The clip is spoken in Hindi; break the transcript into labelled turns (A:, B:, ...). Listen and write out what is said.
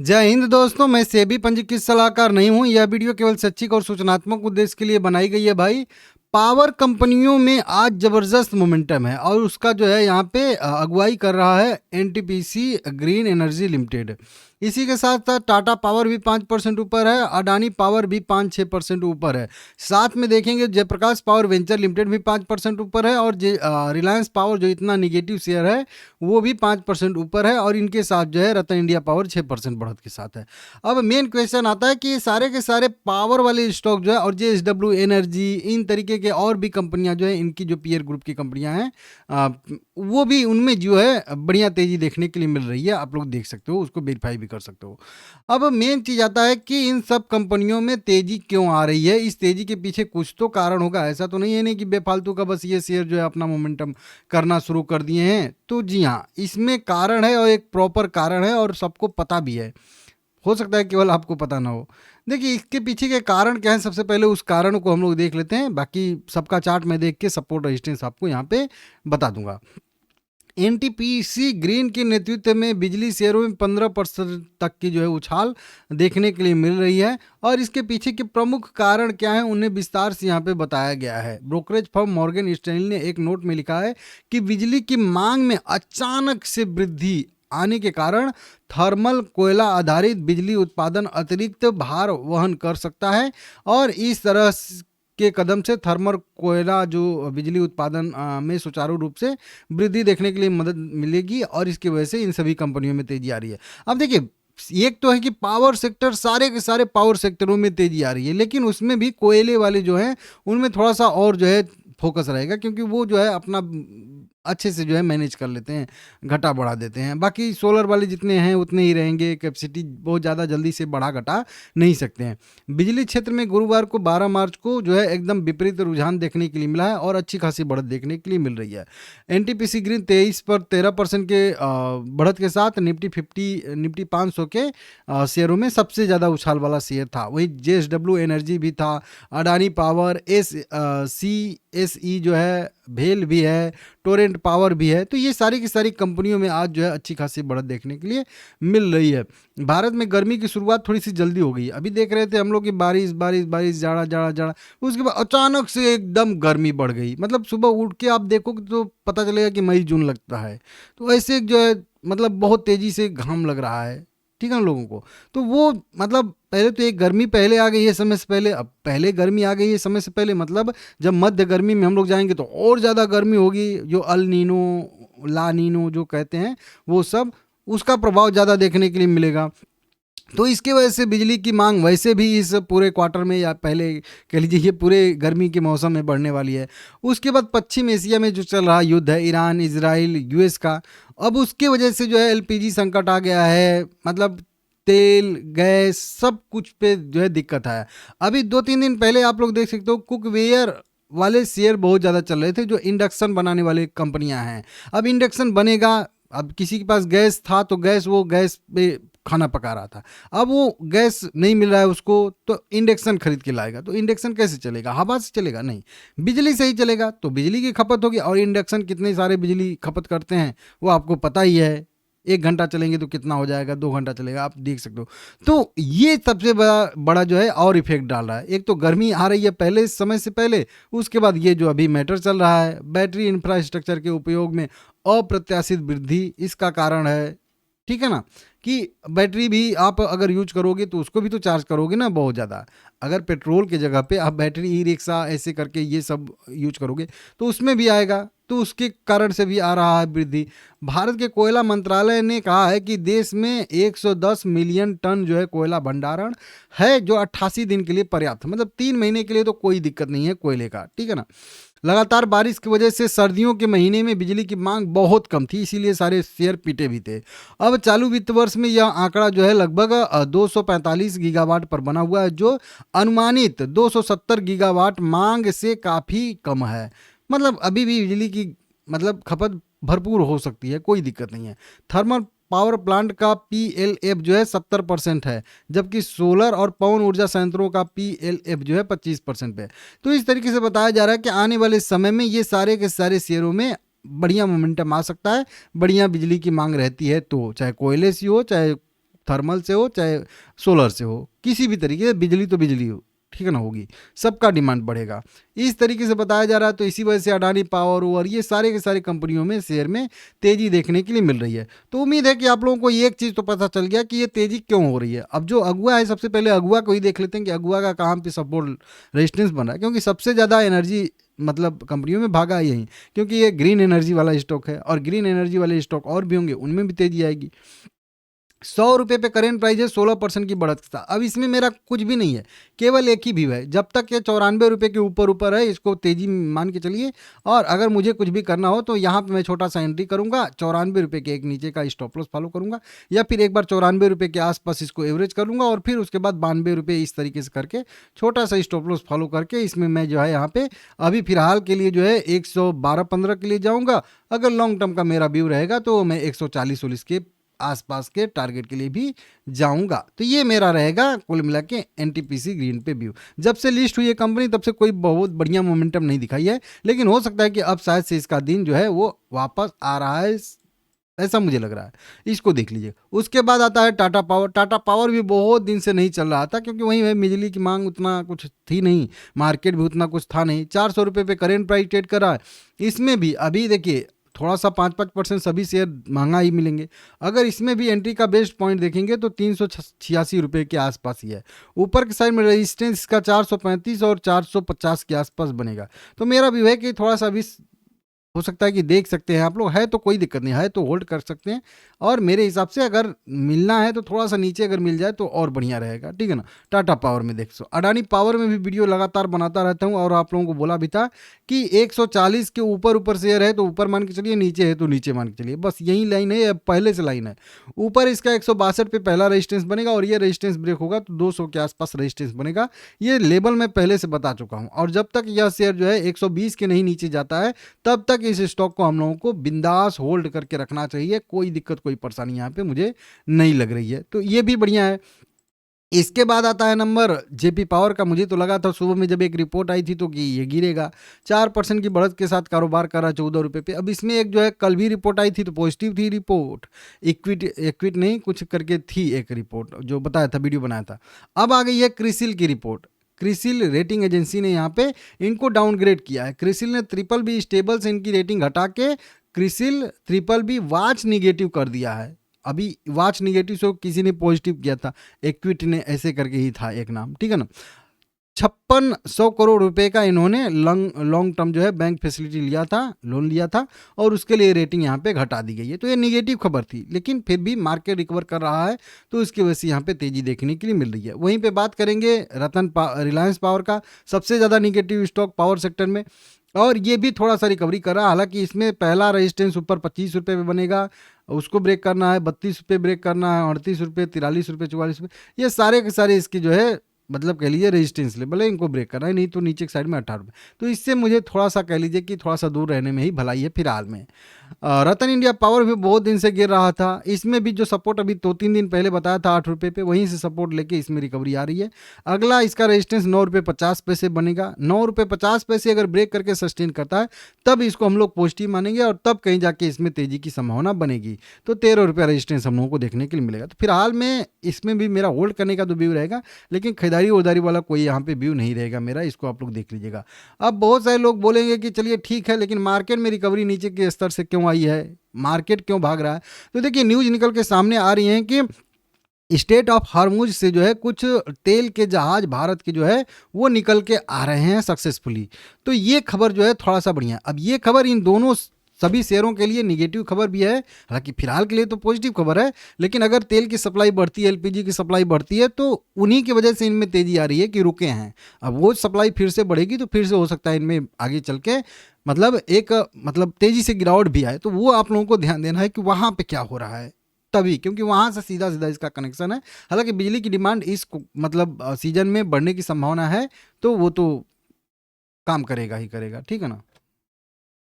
A: जय हिंद दोस्तों, मैं सेबी पंजीकृत सलाहकार नहीं हूं। यह वीडियो केवल शैक्षिक और सूचनात्मक उद्देश्य के लिए बनाई गई है भाई। पावर कंपनियों में आज जबरदस्त मोमेंटम है और उसका जो है यहाँ पे अगुवाई कर रहा है एनटीपीसी ग्रीन एनर्जी लिमिटेड। इसी के साथ साथ टाटा पावर भी 5% ऊपर है, अडानी पावर भी 5-6% ऊपर है। साथ में देखेंगे जयप्रकाश पावर वेंचर लिमिटेड भी 5% ऊपर है और रिलायंस पावर जो इतना निगेटिव शेयर है वो भी 5% ऊपर है और इनके साथ जो है रतन इंडिया पावर 6% बढ़त के साथ है। अब मेन क्वेश्चन आता है कि ये सारे के सारे पावर वाले स्टॉक जो है और जेएसडब्ल्यू एनर्जी इन तरीके के और भी कंपनियां जो है, इनकी जो पीयर ग्रुप की कंपनियां हैं, वो भी उनमें जो है बढ़िया तेजी देखने के लिए मिल रही है। आप लोग देख सकते हो, उसको वेरीफाई भी कर सकते हो। अब मेन चीज आता है कि इन सब कंपनियों में तेजी क्यों आ रही है। इस तेजी के पीछे कुछ तो कारण होगा, ऐसा तो नहीं है नहीं कि बेफालतू का बस ये शेयर जो है अपना मोमेंटम करना शुरू कर दिए हैं। तो जी हाँ, इसमें कारण है और एक प्रॉपर कारण है और सबको पता भी है। हो सकता है केवल आपको पता ना हो। देखिए इसके पीछे के कारण क्या है, सबसे पहले उस कारण को हम लोग देख लेते हैं, बाकी सबका चार्ट में देख के सपोर्ट रेजिस्टेंस आपको यहाँ पे बता दूंगा। एनटीपीसी ग्रीन के नेतृत्व में बिजली शेयरों में 15% तक की जो है उछाल देखने के लिए मिल रही है और इसके पीछे के प्रमुख कारण क्या है उन्हें विस्तार से यहाँ पे बताया गया है। ब्रोकरेज फर्म मॉर्गन स्टैनली ने एक नोट में लिखा है कि बिजली की मांग में अचानक से वृद्धि आने के कारण थर्मल कोयला आधारित बिजली उत्पादन अतिरिक्त भार वहन कर सकता है और इस तरह के कदम से थर्मल कोयला जो बिजली उत्पादन में सुचारू रूप से वृद्धि देखने के लिए मदद मिलेगी और इसकी वजह से इन सभी कंपनियों में तेजी आ रही है। अब देखिए, एक तो है कि पावर सेक्टर, सारे के सारे पावर सेक्टरों में तेजी आ रही है, लेकिन उसमें भी कोयले वाले जो हैं उनमें थोड़ा सा और जो है फोकस रहेगा, क्योंकि वो जो है अपना अच्छे से जो है मैनेज कर लेते हैं, घटा बढ़ा देते हैं। बाकी सोलर वाले जितने हैं उतने ही रहेंगे, कैपेसिटी बहुत ज़्यादा जल्दी से बढ़ा घटा नहीं सकते हैं। बिजली क्षेत्र में गुरुवार को 12 मार्च को जो है एकदम विपरीत रुझान देखने के लिए मिला है और अच्छी खासी बढ़त देखने के लिए मिल रही है। एनटीपीसी ग्रीन 23 पर 13% के बढ़त के साथ निफ्टी 500 के शेयरों में सबसे ज़्यादा उछाल वाला शेयर था। वही जेएसडब्ल्यू एनर्जी भी था, अडानी पावर, CSE जो है, भेल भी है, टोरेंट पावर भी है। तो ये सारी की सारी कंपनियों में आज जो है अच्छी खासी बढ़त देखने के लिए मिल रही है। भारत में गर्मी की शुरुआत थोड़ी सी जल्दी हो गई। अभी देख रहे थे हम लोग कि बारिश बारिश बारिश, जाड़ा जाड़ा जाड़ा, उसके बाद अचानक से एकदम गर्मी बढ़ गई। मतलब सुबह उठ के आप देखोगे तो पता चलेगा कि मई जून लगता है। तो ऐसे जो है मतलब बहुत तेजी से घाम लग रहा है, ठीक है ना, लोगों को। तो वो मतलब पहले तो एक गर्मी पहले आ गई है समय से पहले, अब पहले गर्मी आ गई है समय से पहले, मतलब जब मध्य गर्मी में हम लोग जाएंगे तो और ज़्यादा गर्मी होगी। जो अल नीनो, ला नीनो जो कहते हैं, वो सब उसका प्रभाव ज़्यादा देखने के लिए मिलेगा। तो इसकी वजह से बिजली की मांग वैसे भी इस पूरे क्वार्टर में, या पहले कह लीजिए ये पूरे गर्मी के मौसम में बढ़ने वाली है। उसके बाद पश्चिम एशिया में जो चल रहा युद्ध है, ईरान इजराइल यूएस का, अब उसके वजह से जो है एलपीजी संकट आ गया है। मतलब तेल गैस सब कुछ पे जो है दिक्कत है। अभी 2-3 दिन पहले आप लोग देख सकते हो कुकवेयर वाले शेयर बहुत ज़्यादा चल रहे थे, जो इंडक्शन बनाने वाले कंपनियां हैं। अब इंडक्शन बनेगा, अब किसी के पास गैस था तो वो गैस पे खाना पका रहा था, अब वो गैस नहीं मिल रहा है उसको, तो इंडक्शन खरीद के लाएगा। तो इंडक्शन कैसे चलेगा? हवा से चलेगा? नहीं, बिजली से ही चलेगा। तो बिजली की खपत होगी, और इंडक्शन कितने सारे बिजली खपत करते हैं वो आपको पता ही है। 1 घंटा चलेंगे तो कितना हो जाएगा, 2 घंटा चलेगा, आप देख सकते हो। तो ये सबसे बड़ा बड़ा जो है और इफेक्ट डाल रहा है। एक तो गर्मी आ रही है पहले समय से पहले, उसके बाद ये जो अभी मैटर चल रहा है बैटरी इंफ्रास्ट्रक्चर के उपयोग में अप्रत्याशित वृद्धि, इसका कारण है। ठीक है ना, कि बैटरी भी आप अगर यूज करोगे तो उसको भी तो चार्ज करोगे ना बहुत ज़्यादा। अगर पेट्रोल की जगह पे आप बैटरी, ई रिक्शा ऐसे करके ये सब यूज करोगे तो उसमें भी आएगा, तो उसके कारण से भी आ रहा है वृद्धि। भारत के कोयला मंत्रालय ने कहा है कि देश में 110 मिलियन टन जो है कोयला भंडारण है, जो 88 दिन के लिए पर्याप्त, मतलब 3 महीने के लिए तो कोई दिक्कत नहीं है कोयले का, ठीक है ना। लगातार बारिश की वजह से सर्दियों के महीने में बिजली की मांग बहुत कम थी, इसीलिए सारे शेयर पीटे भी थे। अब चालू वित्त वर्ष में यह आंकड़ा जो है लगभग 245 गीगावाट पर बना हुआ है, जो अनुमानित 270 गीगावाट मांग से काफ़ी कम है। मतलब अभी भी बिजली की मतलब खपत भरपूर हो सकती है, कोई दिक्कत नहीं है। थर्मल पावर प्लांट का PLF जो है 70% है, जबकि सोलर और पवन ऊर्जा संयंत्रों का PLF जो है 25% पे। तो इस तरीके से बताया जा रहा है कि आने वाले समय में ये सारे के सारे शेयरों में बढ़िया मोमेंटम आ सकता है, बढ़िया बिजली की मांग रहती है, तो चाहे कोयले से हो चाहे थर्मल से हो चाहे सोलर से हो, किसी भी तरीके से बिजली तो बिजली हो, ठीक है ना, होगी, सबका डिमांड बढ़ेगा, इस तरीके से बताया जा रहा है। तो इसी वजह से अडानी पावर और ये सारे के सारे कंपनियों में शेयर में तेजी देखने के लिए मिल रही है। तो उम्मीद है कि आप लोगों को ये एक चीज़ तो पता चल गया कि ये तेजी क्यों हो रही है। अब जो अगुआ है, सबसे पहले अगुआ को ही देख लेते हैं कि अगुआ का कहाँ पे सपोर्ट रेजिस्टेंस बन रहा है, क्योंकि सबसे ज़्यादा एनर्जी मतलब कंपनियों में भागा यही, क्योंकि ये ग्रीन एनर्जी वाला स्टॉक है, और ग्रीन एनर्जी वाले स्टॉक और भी होंगे, उनमें भी तेजी आएगी। 100 रुपये पे करेंट प्राइस है, 16% की बढ़त के साथ। अब इसमें मेरा कुछ भी नहीं है, केवल एक ही व्यू है, जब तक ये 94 रुपये के ऊपर ऊपर है इसको तेजी मान के चलिए। और अगर मुझे कुछ भी करना हो तो यहाँ पे मैं छोटा सा एंट्री करूँगा, 94 रुपये के एक नीचे का स्टॉप लॉस फॉलो करूँगा, या फिर एक बार 94 रुपये के आसपास इसको एवरेज कर लूँगा, और फिर उसके बाद 92 रुपये, इस तरीके से करके छोटा सा स्टॉप लॉस फॉलो करके इसमें मैं जो है यहाँ पे अभी फिलहाल के लिए जो है 112-15 के लिए जाऊँगा। अगर लॉन्ग टर्म का मेरा व्यू रहेगा तो मैं 140-140 के आसपास के टारगेट के लिए भी जाऊंगा। तो ये मेरा रहेगा कुल मिला के एनटीपीसी ग्रीन पे व्यू। जब से लिस्ट हुई है कंपनी तब से कोई बहुत बढ़िया मोमेंटम नहीं दिखाई है, लेकिन हो सकता है कि अब शायद से इसका दिन जो है वो वापस आ रहा है, ऐसा मुझे लग रहा है। इसको देख लीजिए। उसके बाद आता है टाटा पावर। टाटा पावर भी बहुत दिन से नहीं चल रहा था, क्योंकि वहीं है बिजली की मांग उतना कुछ थी नहीं, मार्केट भी उतना कुछ था नहीं। 400 रुपये पे करेंट प्राइस ट्रेड कर रहा है। इसमें भी अभी देखिए थोड़ा सा 5-5% सभी शेयर महंगा ही मिलेंगे। अगर इसमें भी एंट्री का बेस्ट पॉइंट देखेंगे तो 386 रुपये के आसपास ही है। ऊपर के साइड में रेजिस्टेंस इसका 435 और 450 के आसपास बनेगा। तो मेरा भी है कि थोड़ा सा अभी हो सकता है कि देख सकते हैं आप लोग, है तो कोई दिक्कत नहीं है, तो होल्ड कर सकते हैं। और मेरे हिसाब से अगर मिलना है तो थोड़ा सा नीचे अगर मिल जाए तो और बढ़िया रहेगा, ठीक है ना। टाटा पावर में देख सो, अडानी पावर में भी वीडियो लगातार बनाता रहता हूँ, और आप लोगों को बोला भी था कि 140 के ऊपर ऊपर शेयर है तो ऊपर मान के चलिए, नीचे है तो नीचे मान के चलिए, बस यही लाइन है, पहले से लाइन है। ऊपर इसका 162 पे पहला रेजिस्टेंस बनेगा, और ये रेजिस्टेंस ब्रेक होगा तो 200 के आसपास रेजिस्टेंस बनेगा। ये लेवल मैं पहले से बता चुका हूँ, और जब तक यह शेयर जो है 120 के नहीं नीचे जाता है तब तक इस स्टॉक को हम लोगों को बिंदास होल्ड करके रखना चाहिए। कोई दिक्कत कोई परेशानी यहाँ पे मुझे नहीं लग रही है, तो ये भी बढ़िया है। इसके बाद आता है नंबर जेपी पावर का। मुझे तो लगा था सुबह में जब एक रिपोर्ट आई थी तो कि ये गिरेगा, 4% की बढ़त के साथ कारोबार कर रहा है 14 रुपये पे। अब इसमें एक जो है कल भी रिपोर्ट आई थी तो पॉजिटिव थी रिपोर्ट, इक्विट नहीं कुछ करके थी एक रिपोर्ट जो बताया था, वीडियो बनाया था। अब आ गई है क्रिसिल की रिपोर्ट। क्रिसिल रेटिंग एजेंसी ने यहाँ पे इनको डाउनग्रेड किया है। क्रिसिल ने BBB स्टेबल से इनकी रेटिंग घटा के क्रिसिल BBB वाच निगेटिव कर दिया है। अभी वाच निगेटिव से किसी ने पॉजिटिव किया था, इक्विटी ने, ऐसे करके ही था एक नाम, ठीक है ना। 5600 करोड़ रुपए का इन्होंने लॉन्ग टर्म जो है बैंक फैसिलिटी लिया था, लोन लिया था, और उसके लिए रेटिंग यहाँ पे घटा दी गई है। तो ये निगेटिव खबर थी, लेकिन फिर भी मार्केट रिकवर कर रहा है, तो इसकी वजह से यहाँ पे तेजी देखने के लिए मिल रही है। वहीं पे बात करेंगे रिलायंस पावर का, सबसे ज़्यादा निगेटिव स्टॉक पावर सेक्टर में, और ये भी थोड़ा सा रिकवरी कर रहा है। हालांकि इसमें पहला रेजिस्टेंस ऊपर 25 रुपये पे बनेगा, उसको ब्रेक करना है, 32 रुपये ब्रेक करना है, 38 रुपये, 43 रुपये, 44 रुपये, ये सारे के सारे इसकी जो है मतलब कह लीजिए रेजिस्टेंस लेवल है, इनको ब्रेक करना है, नहीं तो नीचे की साइड में 18 रुपये। तो इससे मुझे थोड़ा सा कह लीजिए कि थोड़ा सा दूर रहने में ही भलाई है फिलहाल में। रतन इंडिया पावर भी बहुत दिन से गिर रहा था। इसमें भी जो सपोर्ट अभी 2-3 दिन पहले बताया था 8 रुपये पे, वहीं से सपोर्ट लेके इसमें रिकवरी आ रही है। अगला इसका रेजिस्टेंस 9 रुपये 50 पैसे बनेगा। 9 रुपये 50 पैसे अगर ब्रेक करके सस्टेन करता है तब इसको हम लोग पॉजिटिव मानेंगे, और तब कहीं जाके इसमें तेजी की संभावना बनेगी। तो 13 रुपये रेजिस्टेंस हम लोगों को देखने के लिए मिलेगा। तो फिलहाल में इसमें भी मेरा होल्ड करने का तो व्यू रहेगा, लेकिन खरीदारी उधारी वाला कोई यहाँ पे व्यू नहीं रहेगा मेरा, इसको आप लोग देख लीजिएगा। अब बहुत सारे लोग बोलेंगे कि चलिए ठीक है, लेकिन मार्केट में रिकवरी नीचे के स्तर से क्यों आई है, मार्केट क्यों भाग रहा है? तो देखिए न्यूज निकल के सामने आ रही है कि स्टेट ऑफ हॉर्मुज से जो है कुछ तेल के जहाज भारत के जो है वो निकल के आ रहे हैं सक्सेसफुली। तो ये खबर जो है थोड़ा सा बढ़िया। अब ये खबर इन दोनों सभी शेयरों के लिए निगेटिव खबर भी है, हालांकि फिलहाल के लिए तो पॉजिटिव खबर है, लेकिन अगर तेल की सप्लाई बढ़ती है, एलपीजी की सप्लाई बढ़ती है, तो उन्हीं की वजह से इनमें तेजी आ रही है कि रुके हैं। अब वो सप्लाई फिर से बढ़ेगी तो फिर से हो सकता है इनमें आगे चल के मतलब तेजी से गिरावट भी आए। तो वो आप लोगों को ध्यान देना है कि वहाँ पे क्या हो रहा है तभी, क्योंकि वहाँ से सीधा सीधा इसका कनेक्शन है। हालांकि बिजली की डिमांड इस सीजन में बढ़ने की संभावना है, तो वो तो काम करेगा ही करेगा, ठीक है ना।